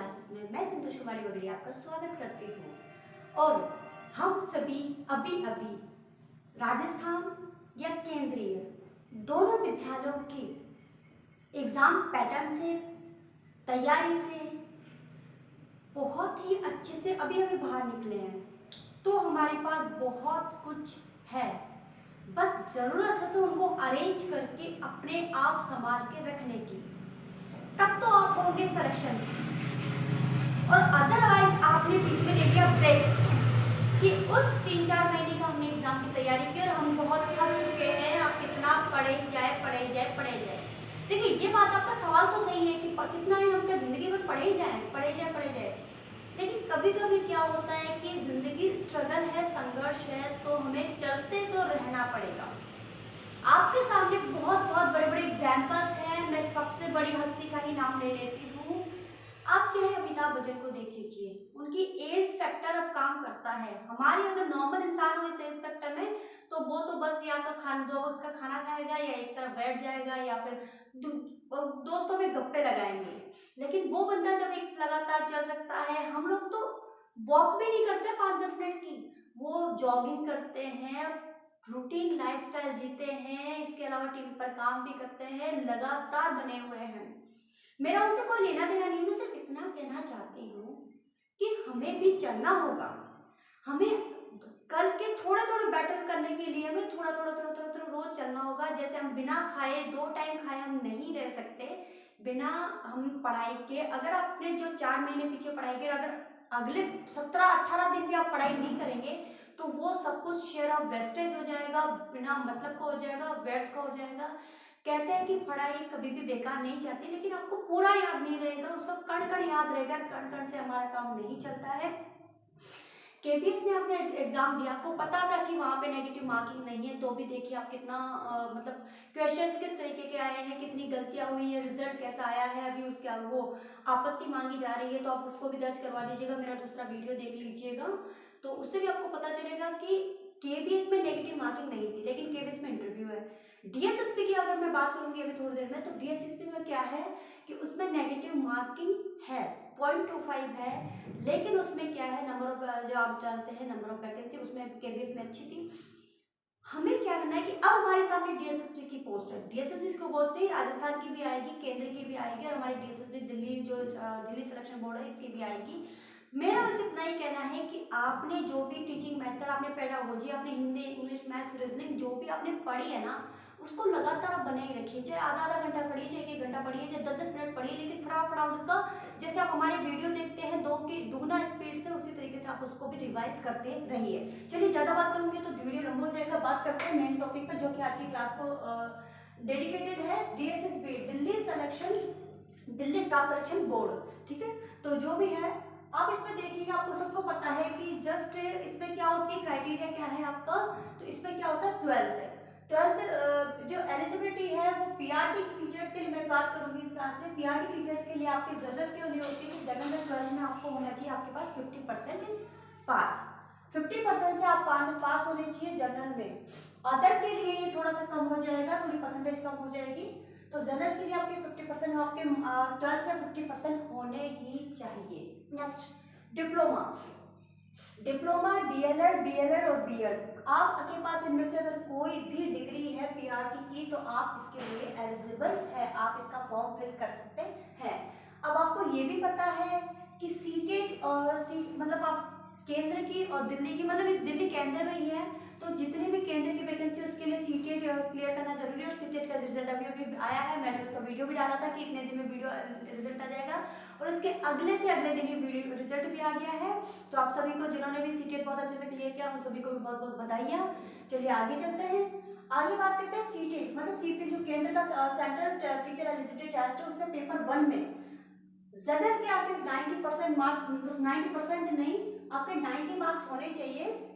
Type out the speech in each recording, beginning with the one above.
Classes में मैं संतोष कुमारी बगड़ी आपका स्वागत करती हूँ। और हम सभी अभी अभी राजस्थान या केंद्रीय दोनों विद्यालयों की एग्ज़ाम पैटर्न से, तैयारी से बहुत ही अच्छे से अभी अभी बाहर निकले हैं। तो हमारे पास बहुत कुछ है, बस ज़रूरत है तो उनको अरेंज करके अपने आप संभाल के रखने की। तब तो आप होंगे सिलेक्शन, और अदरवाइज आपने बीच में दे दिया ब्रेक कि उस 3-4 महीने का हमने एग्जाम की तैयारी की और हम बहुत थक चुके हैं, आप कितना पढ़े जाए। देखिए, ये बात आपका सवाल तो सही है कि कितना है, हम क्या जिंदगी भर पढ़े जाए। लेकिन कभी कभी क्या होता है कि जिंदगी स्ट्रगल है, संघर्ष है, तो हमें चलते तो रहना पड़ेगा। आपके सामने बहुत बहुत बड़े बड़े एग्जाम्पल्स हैं। मैं सबसे बड़ी हस्ती का ही नाम ले लेती हूँ। आप चाहे अमिताभ बच्चन को देख लीजिए, उनकी एज फैक्टर अब काम करता है। हमारे अगर नॉर्मल इंसान हो इस एज फैक्टर में, तो वो तो बस या तो 2 वक्त का खाना खाएगा या एक तरफ बैठ जाएगा या फिर दोस्तों में गप्पे लगाएंगे। लेकिन वो बंदा जब एक लगातार चल सकता है, हम लोग तो वॉक भी नहीं करते 5-10 मिनट की, वो जॉगिंग करते हैं, रूटीन लाइफस्टाइल जीते हैं, इसके अलावा टीवी पर काम भी करते हैं, लगातार बने हुए हैं। मेरा उनसे कोई लेना देना नहीं, मैं सिर्फ इतना कहना चाहती हूँ कि हमें भी चलना होगा। हमें कल के थोड़े थोड़े बेटर करने के लिए हमें थोड़ा रोज चलना होगा। जैसे हम बिना खाए 2 टाइम खाए हम नहीं रह सकते, बिना हम पढ़ाई के, अगर आपने जो 4 महीने पीछे पढ़ाई की, अगर अगले 17-18 दिन भी आप पढ़ाई नहीं करेंगे तो वो सब कुछ शेयर ऑफ वेस्टेज हो जाएगा, बिना मतलब का हो जाएगा, व्यर्थ का हो जाएगा। कहते हैं कि पढ़ाई कभी भी बेकार नहीं जाती, लेकिन आपको पूरा याद नहीं रहेगा, उसका कण कण याद रहेगा। कण कण से हमारा काम नहीं चलता है। केबीएस ने आपने एग्जाम दिया, आपको पता था कि वहाँ पे नेगेटिव मार्किंग नहीं है, तो भी देखिए आप कितना मतलब क्वेश्चंस किस तरीके के आए हैं, कितनी गलतियाँ हुई है, रिजल्ट कैसा आया है। अभी उसके वो आपत्ति मांगी जा रही है, तो आप उसको भी दर्ज करवा दीजिएगा, मेरा दूसरा वीडियो देख लीजिएगा, तो उससे भी आपको पता चलेगा कि केबीएस में नेगेटिव मार्किंग नहीं थी, लेकिन केबीएस में इंटरव्यू है। डीएसएसपी की अगर मैं बात करूंगी अभी थोड़ी देर में, तो डीएसएसपी में क्या है कि उसमें नेगेटिव मार्किंग है, 0.25 है, लेकिन उसमें क्या है, नंबर ऑफ, जो आप जानते हैं नंबर ऑफ वैकेंसी, उसमें केबीएस में अच्छी थी। हमें क्या करना है कि अब हमारे सामने डीएसएसपी की पोस्ट है। डीएसएसपी को पोस्ट नहीं, राजस्थान की भी आएगी, केंद्र की भी आएगी, और हमारी डीएसएसपी दिल्ली जो दिल्ली सिलेक्शन बोर्ड है इसकी भी आएगी। मेरा बस इतना ही कहना है कि आपने जो भी टीचिंग मेथड, आपने पेडागोजी, आपने हिंदी, इंग्लिश, मैथ्स, रीजनिंग जो भी आपने पढ़ी है ना, उसको लगातार आप बने ही रखिए। चाहे आधा घंटा पढ़िए, चाहे 1 घंटा पढ़िए, चाहे 10-10 मिनट पढ़िए, लेकिन फटाफट उसका, जैसे आप हमारे वीडियो देखते हैं 2 की दुगना स्पीड से, उसी तरीके से आप उसको भी रिवाइज करते रहिए। चलिए, ज़्यादा बात करूंगी तो वीडियो लंबा हो जाएगा। बात करते हैं मेन टॉपिक पर, जो कि आज की क्लास को डेडिकेटेड है, DSSB, Delhi staff selection board. ठीक है, तो जो भी है आप इसमें देखिएगा, आपको सबको पता है कि जस्ट इसमें क्या होती है, क्राइटेरिया क्या है आपका, तो इसमें क्या होता है, 12th जो एलिजिबिलिटी है वो पीआरटी टीचर्स के लिए मैं बात करूंगी इस क्लास में। पीआरटी टीचर्स के लिए आपके जनरल के लिए होती है, जनरल में 12th में आपको होना चाहिए आपके पास 50% पास, 50% से आप पास होने चाहिए जनरल में। अदर के लिए ये थोड़ा सा कम हो जाएगा, थोड़ी परसेंटेज कम हो जाएगी, तो जनरल के लिए आपके 50%, आपके 12th में 50% होने ही चाहिए। नेक्स्ट, डिप्लोमा, डीएलएड, बीएलएड और बीएड, आपके पास इनमें से अगर कोई भी डिग्री है पीआरटी की, तो आप इसके लिए एलिजिबल है, आप इसका फॉर्म फिल कर सकते हैं। अब आपको ये भी पता है कि सीटेट और मतलब आप केंद्र की और दिल्ली की, मतलब दिल्ली केंद्र में ही है, तो जितने भी केंद्र की वैकेंसी उसके लिए सीटेट क्लियर करना जरूरी है। और सीटेट का रिजल्ट अभी आया है, मैंने उसका वीडियो भी डाला था कि इतने दिन में वीडियो रिजल्ट आ जाएगा, और उसके अगले से अगले दिन ही वीडियो रिजल्ट भी आ गया है। तो आप सभी को जिन्होंने भी सीटेट बहुत अच्छे से क्लियर किया, उन सभी को भी बहुत बहुत बधाइयाँ। चलिए आगे चलते हैं, आगे बात करते हैं सीटेट, मतलब सीटेट जो केंद्र का सेंट्रल टीचर एलिजिबिलिटी टेस्ट है, उसमें पेपर 1 में जनरल के आपके 90% मार्क्स, 90% नहीं, आपके 90 मार्क्स होने चाहिए।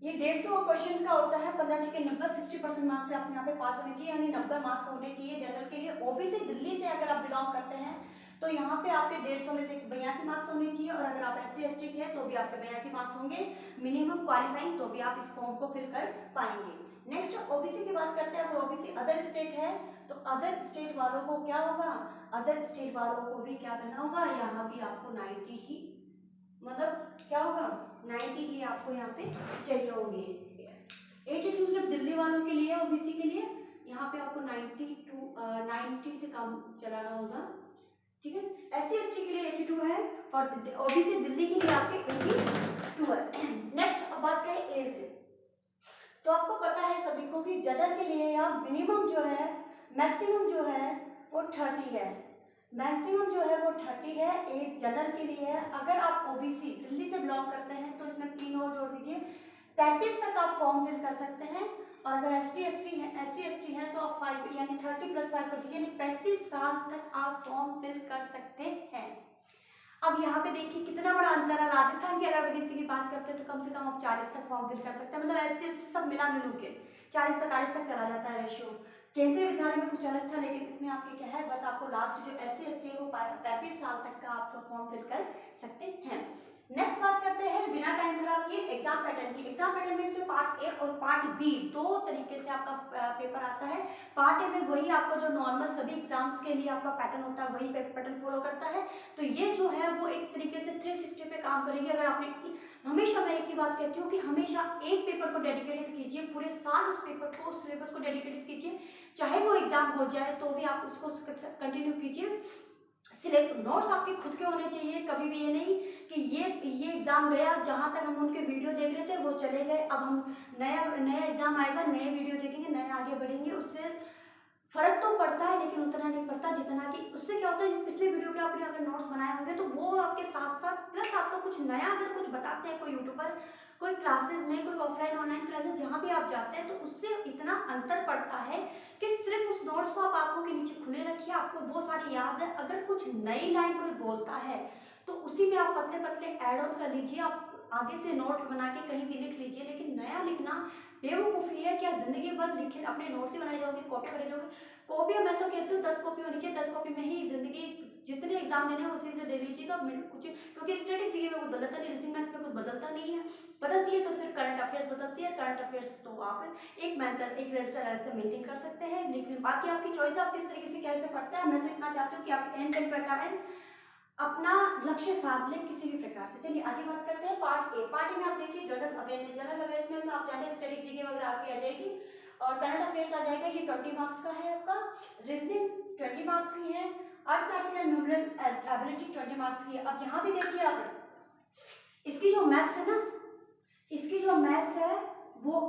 ये 150 क्वेश्चन का होता है, 15 के 90, 60% मार्क्स से आप यहाँ पे पास होने चाहिए, यानी 90 मार्क्स होने चाहिए जनरल के लिए। ओबीसी दिल्ली से अगर आप बिलोंग करते हैं तो यहाँ पे आपके 150 में से 82 मार्क्स होने चाहिए, और अगर आप SC ST के हैं तो भी आपके 82 मार्क्स होंगे मिनिमम क्वालिफाइंग, तो भी आप इस फॉर्म को फिल कर पाएंगे। नेक्स्ट ओबीसी की बात करते हैं। अगर ओबीसी अदर स्टेट है तो अदर स्टेट वालों को क्या होगा, अदर स्टेट वालों को भी क्या करना होगा, यहाँ भी आपको 90 ही मतलब क्या होगा 90 ही आपको यहाँ पे चाहिए होंगे। 82 सिर्फ दिल्ली वालों के लिए ओबीसी के लिए, यहाँ पे आपको 90 से कम चलाना होगा, ठीक है। एससी एसटी के लिए 82 है और ओबीसी दिल्ली के लिए आपके 82 है। नेक्स्ट अब बात करें एज से, तो आपको पता है सभी को कि जनरल के लिए यहाँ मिनिमम जो है, मैक्सिमम जो है वो 30 है, मैक्सिमम जो है वो 30 है एज जनरल के लिए है। अगर आप ओबीसी दिल्ली से बिलोंग करते हैं तो इसमें 3 और जोड़ दीजिए, 33 तक आप फॉर्म फिल कर सकते हैं। और अगर एससी एसटी है तो आप 5 यानी 30 + 5 कर दीजिए, यानी 35 साल तक आप फॉर्म फिल कर सकते हैं। अब यहाँ पे देखिए कितना बड़ा अंतर है। राजस्थान की अगर वैकेंसी की बात करते हैं तो कम से कम आप 40 तक फॉर्म फिल कर सकते हैं, मतलब एससी एसटी सब मिला मिलू के 40-45 तक चला जाता है रेशियो। केंद्रीय विद्यालय में कुछ अलग था, लेकिन इसमें आपके क्या है, बस आपको लास्ट जो एससी एसटी है वो 35 साल तक का आप फॉर्म फिल कर सकते हैं। नेक्स्ट बात करते हैं बिना टाइम खराब किए एग्जाम पैटर्न की। एग्जाम पैटर्न में से पार्ट ए और पार्ट बी दो तरीके से आपका पेपर आता है। पार्ट ए में वही आपका जो नॉर्मल सभी एग्जाम्स के लिए आपका पैटर्न होता है वही पैटर्न फॉलो करता है। तो ये जो है वो एक तरीके से 360 पे काम करेगी। अगर आपने, हमेशा मैं एक ही बात कहती हूँ कि हमेशा एक पेपर को डेडिकेटेड कीजिए, पूरे साल उस पेपर को, उस सिलेबस को डेडिकेटेड कीजिए, चाहे वो एग्जाम हो जाए तो भी आप उसको कंटिन्यू कीजिए। सिलेक्ट नोट्स आपके खुद के होने चाहिए, कभी भी ये नहीं कि ये एग्जाम गया, जहाँ तक हम उनके वीडियो देख रहे थे वो चले गए, अब हम नया एग्जाम आएगा, नए वीडियो देखेंगे, नए आगे बढ़ेंगे। उससे फर्क तो पड़ता है लेकिन उतना नहीं पड़ता जितना कि उससे क्या होता है, पिछले वीडियो के आपने अगर नोट्स बनाए होंगे तो वो आपके साथ साथ प्लस आपका कुछ नया अगर कुछ बताते हैं, कोई यूट्यूबर, कोई क्लासेस में, कोई ऑफलाइन ऑनलाइन क्लासेस जहाँ भी आप जाते हैं, तो उससे इतना अंतर पड़ता है कि सिर्फ उस नोट्स को आप आंखों के नीचे खुले रखिए, आपको वो सारी याद है। अगर कुछ नई लाइन कोई बोलता है तो उसी में आप पतले पतले ऐड ऑन कर लीजिए, आप आगे से नोट बना के कहीं भी लिख लीजिए। लेकिन नया लिखना बेवकूफ़ी है, क्या जिंदगी भर लिखे अपने नोट से बनाए जाओगे, कॉपी करे जाओगे। कॉपी मैं तो कहती हूँ 10 कॉपी होनी चाहिए, 10 कॉपी में ही जिंदगी जितने एग्जाम देने हैं उसी से दे लीजिएगा कुछ, क्योंकि स्टैटिक जीके में कुछ बदलता नहीं, रीजनिंग मैथ्स में कुछ बदलता नहीं है। बदलती है तो सिर्फ करंट अफेयर्स बदलती है, करंट अफेयर्स तो आप एक रजिस्टर अलग से मेंटेन कर सकते हैं। लेकिन बाकी आपकी चॉइस, आप किस तरीके से कैसे पढ़ते हैं। मैं तो इतना चाहती हूँ कि आप एंड प्रकार अपना लक्ष्य साध लें किसी भी प्रकार से। चलिए आगे बात करते हैं पार्ट ए। पार्ट ए में आप देखिए जनरल अवेयर्स में आप जाने स्टैटिक जीके वगैरह आपकी आ जाएगी और करंट अफेयर्स आ जाएगा, ये 20 मार्क्स का है आपका। रीजनिंग 20 मार्क्स की है, arithmetic and numerical ability 20 marks की है। अब यहाँ भी देखिए आप, इसकी जो मैथ्स है ना, इसकी जो मैथ्स है वो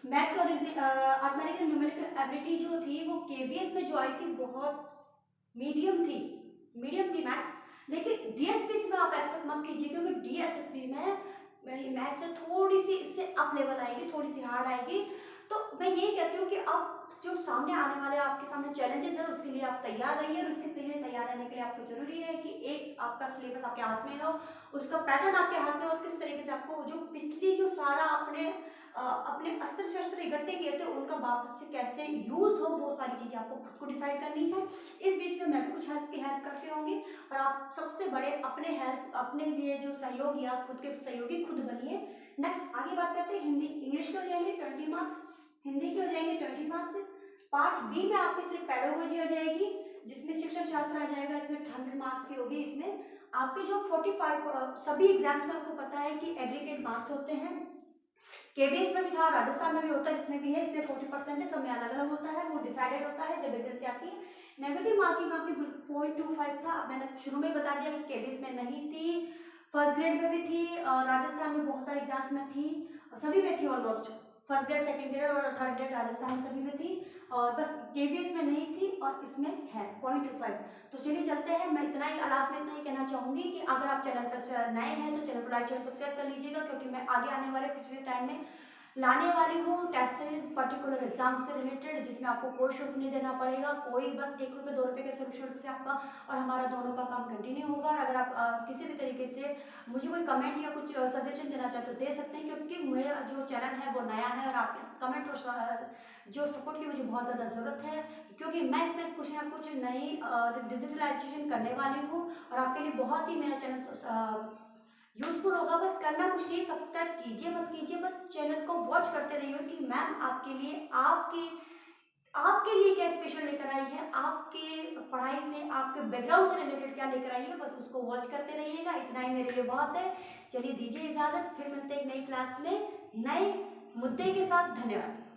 मैथ्स और अर्थमेटिक एंड न्यूमेरिकल एबिलिटी जो थी वो केबीएस में जो आई थी बहुत मीडियम थी मैथ्स। लेकिन डीएसपी में आप एक्सपेक्ट मत कीजिए, क्योंकि डीएसएसपी में मैथ्स से थोड़ी सी इससे अप लेवल आएगी, थोड़ी सी हार्ड आएगी। तो मैं ये कहती हूँ कि अब जो सामने आने वाले आपके सामने चैलेंजेस है उसके लिए आप तैयार रहिए, और उसके लिए तैयार रहने के लिए आपको जरूरी है कि एक आपका सिलेबस आपके हाथ में हो, उसका पैटर्न आपके हाथ में, और किस तरीके से आपको जो पिछली जो सारा अपने अस्त्र शस्त्र इकट्ठे किए थे उनका वापस से कैसे यूज हो, वो सारी चीजें आपको खुद को डिसाइड करनी है। इस बीच में मैं भी कुछ हेल्प करते होंगे, और आप सबसे बड़े अपने लिए जो सहयोगी, आप खुद के सहयोगी खुद बनिए। नेक्स्ट आगे बात करते हैं हिंदी। इंग्लिश के हो जाएंगे 20 मार्क्स, हिंदी के हो जाएंगे 20 मार्क्स। पार्ट बी में आपकी सिर्फ पेडागोजी आ जाएगी, जिसमें शिक्षण शास्त्र आ जाएगा, इसमें 100 मार्क्स की होगी। इसमें आपके जो 45 सभी एग्जाम्स में आपको पता है कि एग्रीगेट मार्क्स होते हैं, केबीएस में भी था, राजस्थान में भी होता है, इसमें भी है, इसमें 40% है, सब में अलग अलग होता है, वो डिसाइडेड होता है जब वैकेंसी आती है। नेगेटिव मार्किंग आपकी 0.25 था, मैंने शुरू में बता दिया कि केबीएस में नहीं थी, फर्स्ट ग्रेड में भी थी, राजस्थान में बहुत सारे एग्जाम्स में थी, सभी में थी almost, first grade, second grade और थर्ड ग्रेड राजस्थान में सभी में थी, और बस केबीएस में नहीं थी, और इसमें है 0.25। तो चलिए चलते हैं। मैं इतना ही लास्ट में इतना ही कहना चाहूंगी कि अगर आप चैनल पर नए हैं तो चैनल को लाइक शेयर सब्सक्राइब कर लीजिएगा, क्योंकि मैं आगे आने वाले कुछ भी टाइम में लाने वाली हूँ टेस्ट सीरीज पर्टिकुलर एग्जाम से रिलेटेड, जिसमें आपको कोई शुल्क नहीं देना पड़ेगा, कोई बस 1 रुपये 2 रुपये के शुल्क से आपका और हमारा दोनों का काम कंटिन्यू होगा। और अगर आप किसी भी तरीके से मुझे कोई कमेंट या कुछ सजेशन देना चाहते हो दे सकते हैं, क्योंकि मेरा जो चैनल है वो नया है, और आपके कमेंट और जो सपोर्ट की मुझे बहुत ज़्यादा ज़रूरत है, क्योंकि मैं इसमें कुछ ना कुछ नई डिजिटलाइजेशन करने वाली हूँ, और आपके लिए बहुत ही मेरा चैनल यूजफुल होगा। बस करना कुछ नहीं, सब्सक्राइब कीजिए मत कीजिए, बस चैनल को वॉच करते रहिए कि मैम आपके लिए आपकी आपके लिए क्या स्पेशल लेकर आई है, आपके पढ़ाई से, आपके बैकग्राउंड से रिलेटेड क्या लेकर आई है, बस उसको वॉच करते रहिएगा। इतना ही मेरे लिए बहुत है। चलिए दीजिए इजाजत, फिर मिलते हैं एक नई क्लास में नए मुद्दे के साथ। धन्यवाद।